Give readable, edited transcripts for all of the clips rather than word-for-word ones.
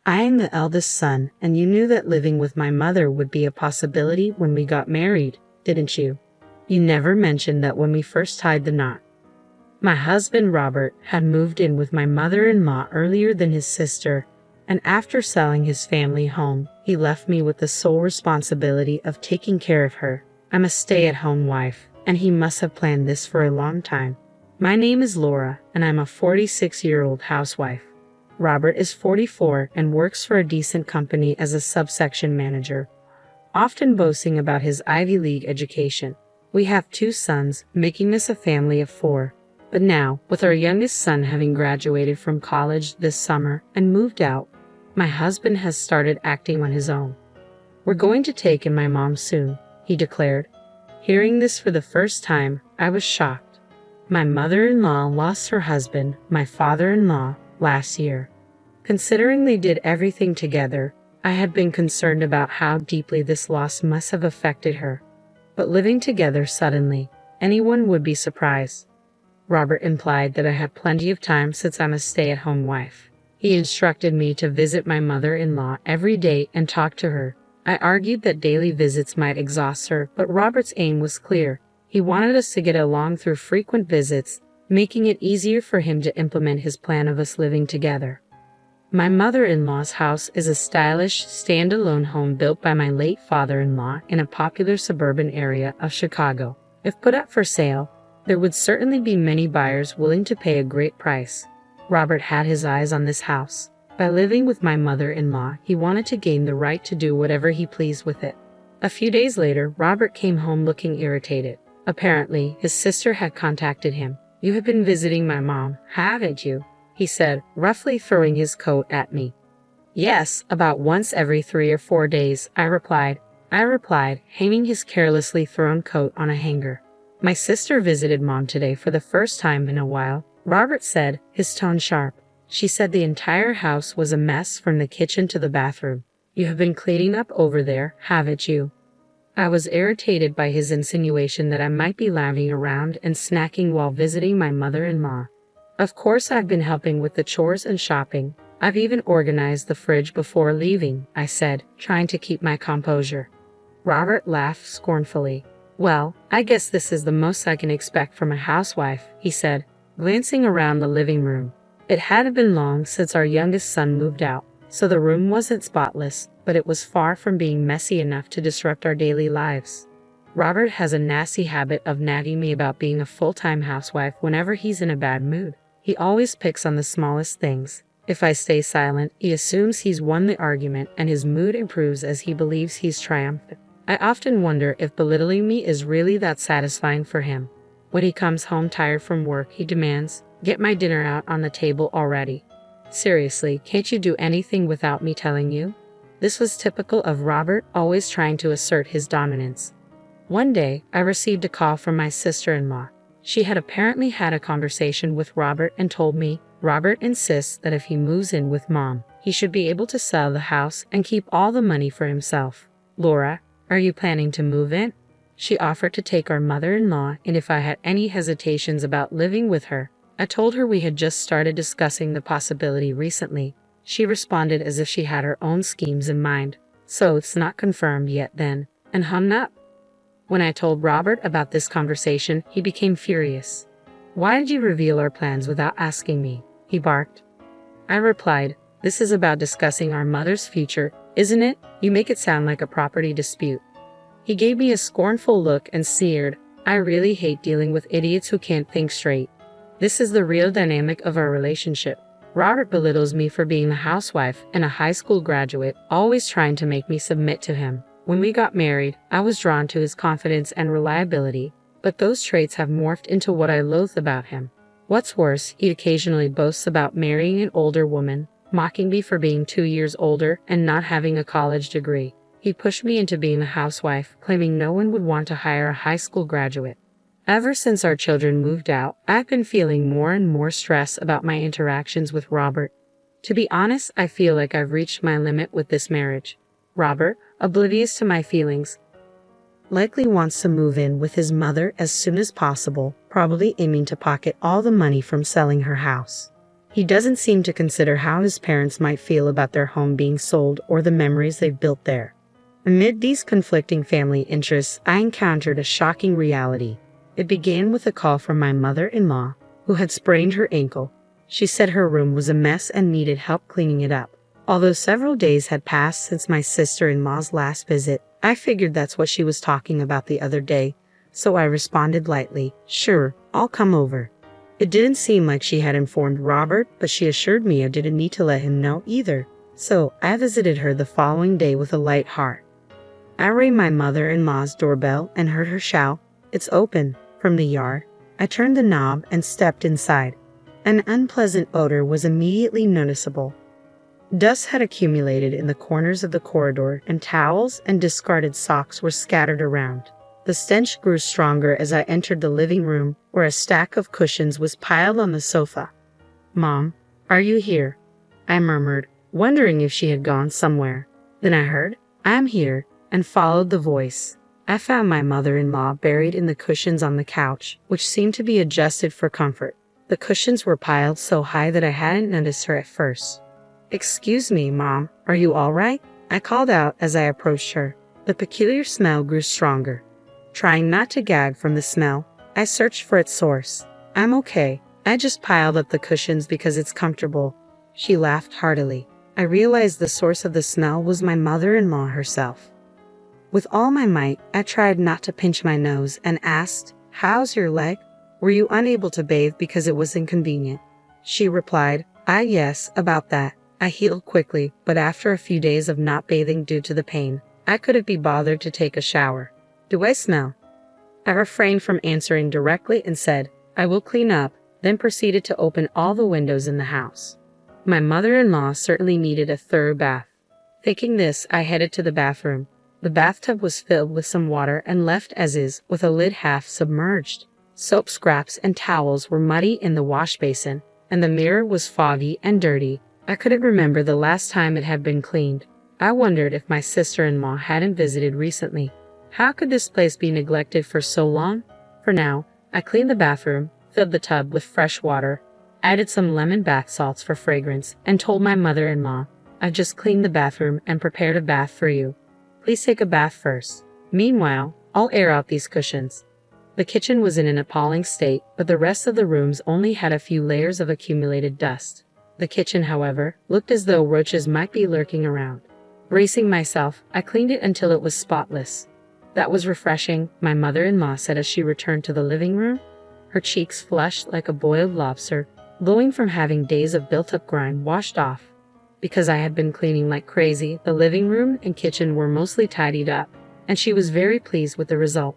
I am the eldest son, and you knew that living with my mother would be a possibility when we got married, didn't you? You never mentioned that when we first tied the knot. My husband Robert had moved in with my mother-in-law earlier than his sister, and after selling his family home, he left me with the sole responsibility of taking care of her. I'm a stay-at-home wife, and he must have planned this for a long time. My name is Laura, and I'm a 46-year-old housewife. Robert is 44 and works for a decent company as a subsection manager, often boasting about his Ivy League education. We have 2 sons, making us a family of 4. But now, with our youngest son having graduated from college this summer and moved out, my husband has started acting on his own. We're going to take in my mom soon, he declared. Hearing this for the first time, I was shocked. My mother-in-law lost her husband, my father-in-law, last year. Considering they did everything together, I had been concerned about how deeply this loss must have affected her. But living together suddenly, anyone would be surprised. Robert implied that I had plenty of time since I'm a stay-at-home wife. He instructed me to visit my mother-in-law every day and talk to her. I argued that daily visits might exhaust her, but Robert's aim was clear. He wanted us to get along through frequent visits, making it easier for him to implement his plan of us living together. My mother-in-law's house is a stylish, standalone home built by my late father-in-law in a popular suburban area of Chicago. If put up for sale, there would certainly be many buyers willing to pay a great price. Robert had his eyes on this house. By living with my mother-in-law, he wanted to gain the right to do whatever he pleased with it. A few days later, Robert came home looking irritated. Apparently, his sister had contacted him. "You have been visiting my mom, haven't you?" he said, roughly throwing his coat at me. "Yes, about once every 3 or 4 days," I replied, hanging his carelessly thrown coat on a hanger. "My sister visited Mom today for the first time in a while," Robert said, his tone sharp. "She said the entire house was a mess from the kitchen to the bathroom. You have been cleaning up over there, haven't you?" I was irritated by his insinuation that I might be lounging around and snacking while visiting my mother-in-law. "Of course I've been helping with the chores and shopping. I've even organized the fridge before leaving," I said, trying to keep my composure. Robert laughed scornfully. "Well, I guess this is the most I can expect from a housewife," he said, glancing around the living room. It hadn't been long since our youngest son moved out, so the room wasn't spotless, but it was far from being messy enough to disrupt our daily lives. Robert has a nasty habit of nagging me about being a full-time housewife whenever he's in a bad mood. He always picks on the smallest things. If I stay silent, he assumes he's won the argument and his mood improves as he believes he's triumphant. I often wonder if belittling me is really that satisfying for him. When he comes home tired from work, he demands, "Get my dinner out on the table already." Seriously, can't you do anything without me telling you? This was typical of Robert, always trying to assert his dominance. One day, I received a call from my sister-in-law. She had apparently had a conversation with Robert and told me, "Robert insists that if he moves in with Mom, he should be able to sell the house and keep all the money for himself." "Laura, are you planning to move in?" She offered to take our mother-in-law, and if I had any hesitations about living with her, I told her we had just started discussing the possibility recently. She responded as if she had her own schemes in mind. "So it's not confirmed yet then," and hung up. When I told Robert about this conversation, he became furious. "Why did you reveal our plans without asking me?" he barked. I replied, "This is about discussing our mother's future, isn't it? You make it sound like a property dispute." He gave me a scornful look and sneered, "I really hate dealing with idiots who can't think straight." This is the real dynamic of our relationship. Robert belittles me for being a housewife and a high school graduate, always trying to make me submit to him. When we got married, I was drawn to his confidence and reliability, but those traits have morphed into what I loathe about him. What's worse, he occasionally boasts about marrying an older woman, mocking me for being 2 years older and not having a college degree. He pushed me into being a housewife, claiming no one would want to hire a high school graduate. Ever since our children moved out, I've been feeling more and more stress about my interactions with Robert. To be honest, I feel like I've reached my limit with this marriage. Robert, oblivious to my feelings, likely wants to move in with his mother as soon as possible, probably aiming to pocket all the money from selling her house. He doesn't seem to consider how his parents might feel about their home being sold or the memories they've built there. Amid these conflicting family interests, I encountered a shocking reality. It began with a call from my mother-in-law, who had sprained her ankle. She said her room was a mess and needed help cleaning it up. Although several days had passed since my sister-in-law's last visit, I figured that's what she was talking about the other day, so I responded lightly, "Sure, I'll come over." It didn't seem like she had informed Robert, but she assured me I didn't need to let him know either. So I visited her the following day with a light heart. I rang my mother-in-law's doorbell and heard her shout, "It's open," from the yard. I turned the knob and stepped inside. An unpleasant odor was immediately noticeable. Dust had accumulated in the corners of the corridor, and towels and discarded socks were scattered around. The stench grew stronger as I entered the living room, where a stack of cushions was piled on the sofa. "Mom, are you here?" I murmured, wondering if she had gone somewhere. Then I heard, "I'm here," and followed the voice. I found my mother-in-law buried in the cushions on the couch, which seemed to be adjusted for comfort. The cushions were piled so high that I hadn't noticed her at first. "Excuse me, Mom, are you all right?" I called out as I approached her. The peculiar smell grew stronger. Trying not to gag from the smell, I searched for its source. "I'm okay. I just piled up the cushions because it's comfortable." She laughed heartily. I realized the source of the smell was my mother-in-law herself. With all my might, I tried not to pinch my nose and asked, "How's your leg? Were you unable to bathe because it was inconvenient?" She replied, Yes, about that. I healed quickly, but after a few days of not bathing due to the pain, I couldn't be bothered to take a shower." "Do I smell?" I refrained from answering directly and said, "I will clean up," then proceeded to open all the windows in the house. My mother-in-law certainly needed a thorough bath. Thinking this, I headed to the bathroom. The bathtub was filled with some water and left as is, with a lid half submerged. Soap scraps and towels were muddy in the wash basin, and the mirror was foggy and dirty. I couldn't remember the last time it had been cleaned. I wondered if my sister-in-law hadn't visited recently. How could this place be neglected for so long? For now, I cleaned the bathroom, filled the tub with fresh water, added some lemon bath salts for fragrance, and told my mother-in-law, "I've just cleaned the bathroom and prepared a bath for you. Please take a bath first. Meanwhile, I'll air out these cushions." The kitchen was in an appalling state, but the rest of the rooms only had a few layers of accumulated dust. The kitchen, however, looked as though roaches might be lurking around. Bracing myself, I cleaned it until it was spotless. "That was refreshing," my mother-in-law said as she returned to the living room. Her cheeks flushed like a boiled lobster, glowing from having days of built-up grime washed off. Because I had been cleaning like crazy, the living room and kitchen were mostly tidied up, and she was very pleased with the result.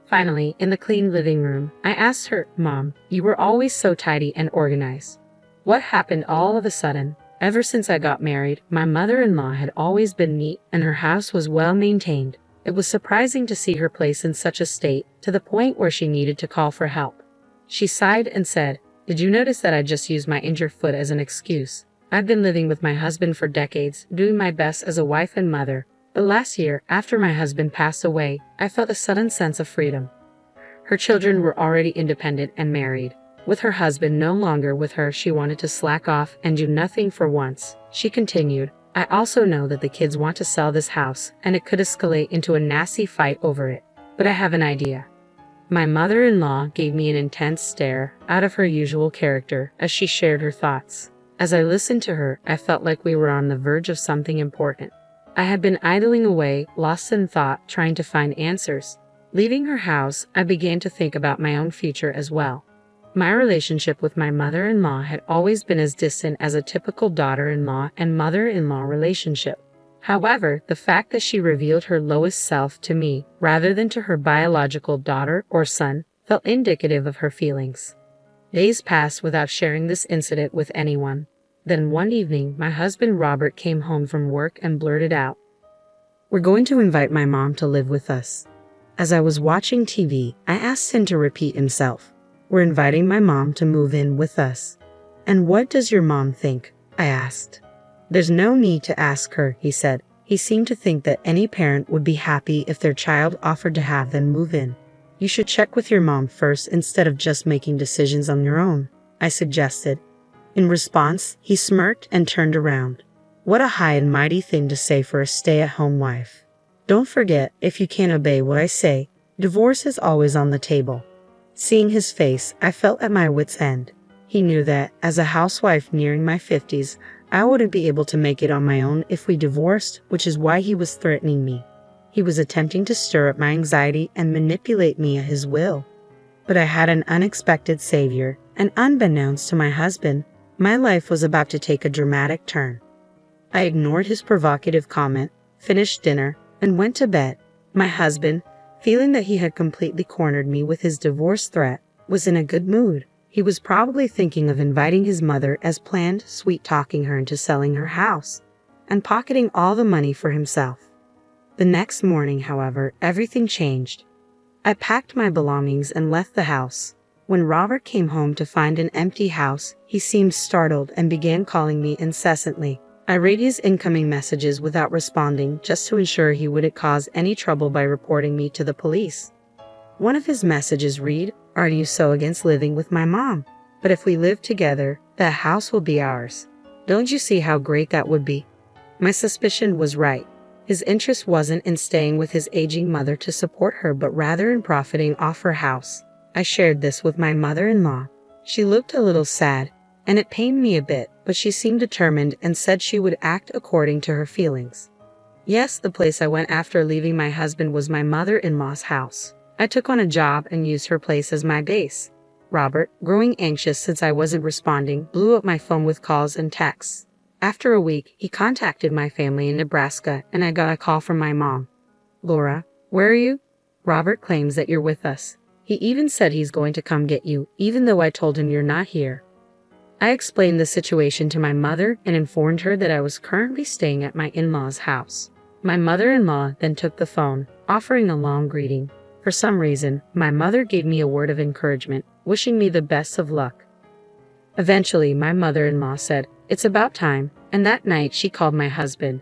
Finally, in the clean living room, I asked her, "Mom, you were always so tidy and organized. What happened all of a sudden?" Ever since I got married, my mother-in-law had always been neat and her house was well maintained. It was surprising to see her place in such a state, to the point where she needed to call for help. She sighed and said, "Did you notice that I just used my injured foot as an excuse? I've been living with my husband for decades, doing my best as a wife and mother. But last year, after my husband passed away, I felt a sudden sense of freedom." Her children were already independent and married. With her husband no longer with her, she wanted to slack off and do nothing for once. She continued, "I also know that the kids want to sell this house, and it could escalate into a nasty fight over it. But I have an idea." My mother-in-law gave me an intense stare, out of her usual character, as she shared her thoughts. As I listened to her, I felt like we were on the verge of something important. I had been idling away, lost in thought, trying to find answers. Leaving her house, I began to think about my own future as well. My relationship with my mother-in-law had always been as distant as a typical daughter-in-law and mother-in-law relationship. However, the fact that she revealed her lowest self to me, rather than to her biological daughter or son, felt indicative of her feelings. Days passed without sharing this incident with anyone. Then one evening, my husband Robert came home from work and blurted out, "We're going to invite my mom to live with us." As I was watching TV, I asked him to repeat himself. "We're inviting my mom to move in with us." "And what does your mom think?" I asked. "There's no need to ask her," he said. He seemed to think that any parent would be happy if their child offered to have them move in. "You should check with your mom first instead of just making decisions on your own," I suggested. In response, he smirked and turned around. What a high and mighty thing to say for a stay-at-home wife. Don't forget, if you can't obey what I say, divorce is always on the table. Seeing his face, I felt at my wit's end. He knew that, as a housewife nearing my 50s, I wouldn't be able to make it on my own if we divorced, which is why he was threatening me. He was attempting to stir up my anxiety and manipulate me at his will. But I had an unexpected savior, and unbeknownst to my husband, my life was about to take a dramatic turn. I ignored his provocative comment, finished dinner, and went to bed. My husband, feeling that he had completely cornered me with his divorce threat, was in a good mood. He was probably thinking of inviting his mother as planned, sweet-talking her into selling her house, and pocketing all the money for himself. The next morning, however, everything changed. I packed my belongings and left the house. When Robert came home to find an empty house, he seemed startled and began calling me incessantly. I read his incoming messages without responding, just to ensure he wouldn't cause any trouble by reporting me to the police. One of his messages read, "Are you so against living with my mom? But if we live together, the house will be ours. Don't you see how great that would be?" My suspicion was right. His interest wasn't in staying with his aging mother to support her, but rather in profiting off her house. I shared this with my mother-in-law. She looked a little sad, and it pained me a bit, but she seemed determined and said she would act according to her feelings. Yes, the place I went after leaving my husband was my mother-in-law's house. I took on a job and used her place as my base. Robert, growing anxious since I wasn't responding, blew up my phone with calls and texts. After a week, he contacted my family in Nebraska, and I got a call from my mom. "Laura, where are you? Robert claims that you're with us. He even said he's going to come get you, even though I told him you're not here." I explained the situation to my mother and informed her that I was currently staying at my in-laws' house. My mother-in-law then took the phone, offering a long greeting. For some reason, my mother gave me a word of encouragement, wishing me the best of luck. Eventually, my mother-in-law said, "It's about time," and that night she called my husband.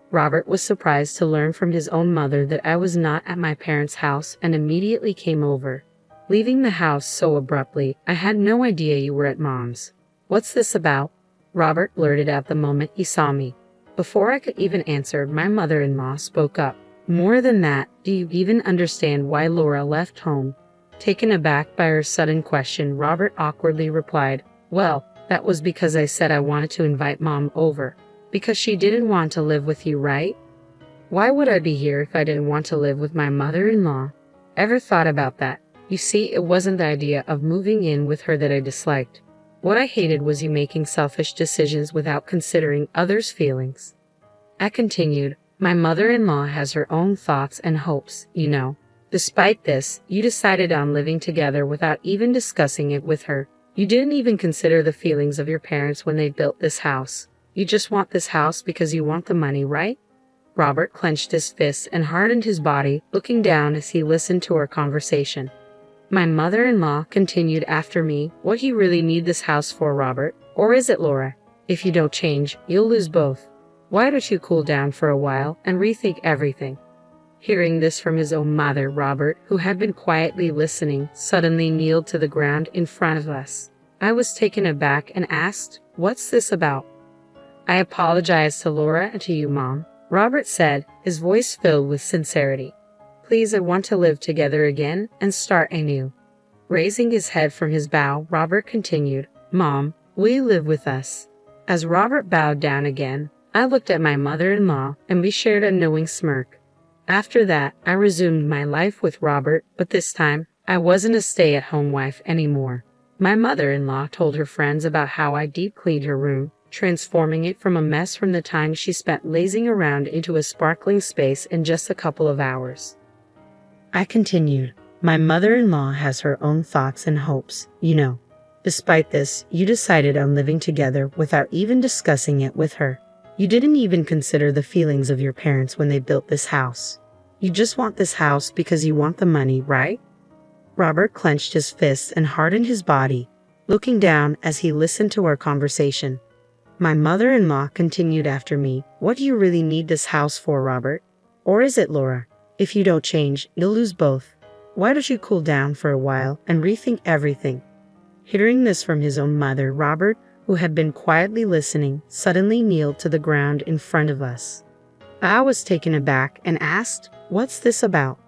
Robert was surprised to learn from his own mother that I was not at my parents' house and immediately came over. Leaving the house so abruptly, "I had no idea you were at Mom's. What's this about?" Robert blurted out the moment he saw me. Before I could even answer, my mother-in-law spoke up. "More than that, do you even understand why Laura left home?" Taken aback by her sudden question, Robert awkwardly replied, "Well, that was because I said I wanted to invite Mom over. Because she didn't want to live with you, right? Why would I be here if I didn't want to live with my mother-in-law? Ever thought about that? You see, it wasn't the idea of moving in with her that I disliked. What I hated was you making selfish decisions without considering others' feelings." I continued, "My mother-in-law has her own thoughts and hopes, you know. Despite this, you decided on living together without even discussing it with her. You didn't even consider the feelings of your parents when they built this house. You just want this house because you want the money, right?" Robert clenched his fists and hardened his body, looking down as he listened to our conversation. My mother-in-law continued after me, "What do you really need this house for, Robert? Or is it Laura? If you don't change, you'll lose both. Why don't you cool down for a while and rethink everything?" Hearing this from his own mother, Robert, who had been quietly listening, suddenly kneeled to the ground in front of us. I was taken aback and asked, "What's this about?" "I apologize to Laura and to you, Mom," Robert said, his voice filled with sincerity. "Please, I want to live together again and start anew." Raising his head from his bow, Robert continued, "Mom, will you live with us?" As Robert bowed down again, I looked at my mother-in-law and we shared a knowing smirk. After that, I resumed my life with Robert, but this time, I wasn't a stay-at-home wife anymore. My mother-in-law told her friends about how I deep-cleaned her room, transforming it from a mess from the time she spent lazing around into a sparkling space in just a couple of hours. I continued, "My mother-in-law has her own thoughts and hopes, you know. Despite this, you decided on living together without even discussing it with her. You didn't even consider the feelings of your parents when they built this house. You just want this house because you want the money, right?" Robert clenched his fists and hardened his body, looking down as he listened to our conversation. My mother-in-law continued after me, "What do you really need this house for, Robert? Or is it Laura? If you don't change, you'll lose both. Why don't you cool down for a while and rethink everything?" Hearing this from his own mother, Robert, who had been quietly listening, suddenly kneeled to the ground in front of us. I was taken aback and asked, "What's this about?"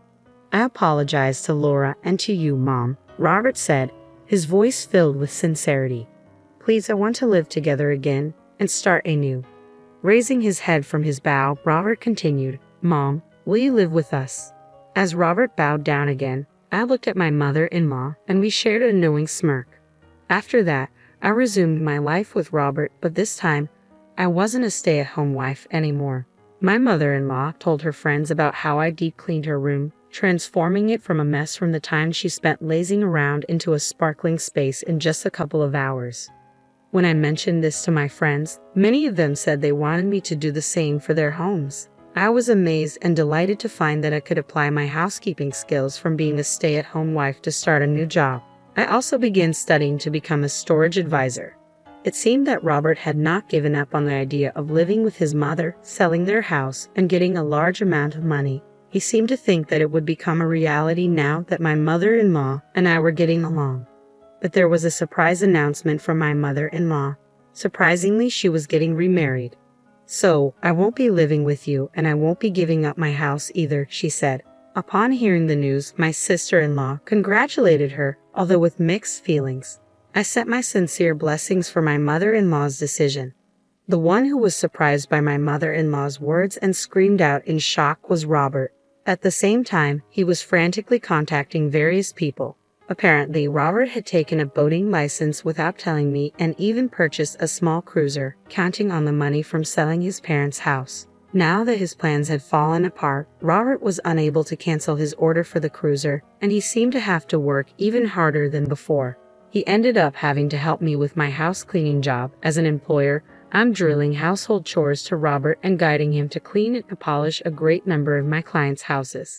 "I apologize to Laura and to you, Mom," Robert said, his voice filled with sincerity. "Please, I want to live together again and start anew." Raising his head from his bow, Robert continued, "Mom, will you live with us?" As Robert bowed down again, I looked at my mother-in-law and we shared a knowing smirk. After that, I resumed my life with Robert, but this time, I wasn't a stay-at-home wife anymore. My mother-in-law told her friends about how I deep-cleaned her room, transforming it from a mess from the time she spent lazing around into a sparkling space in just a couple of hours. When I mentioned this to my friends, many of them said they wanted me to do the same for their homes. I was amazed and delighted to find that I could apply my housekeeping skills from being a stay-at-home wife to start a new job. I also began studying to become a storage advisor. It seemed that Robert had not given up on the idea of living with his mother, selling their house, and getting a large amount of money. He seemed to think that it would become a reality now that my mother-in-law and I were getting along. But there was a surprise announcement from my mother-in-law. Surprisingly, she was getting remarried. "So, I won't be living with you, and I won't be giving up my house either," she said. Upon hearing the news, my sister-in-law congratulated her, although with mixed feelings. I sent my sincere blessings for my mother-in-law's decision. The one who was surprised by my mother-in-law's words and screamed out in shock was Robert. At the same time, he was frantically contacting various people. Apparently, Robert had taken a boating license without telling me and even purchased a small cruiser, counting on the money from selling his parents' house. Now that his plans had fallen apart, Robert was unable to cancel his order for the cruiser, and he seemed to have to work even harder than before. He ended up having to help me with my house cleaning job. As an employer, I'm drilling household chores to Robert and guiding him to clean and polish a great number of my clients' houses.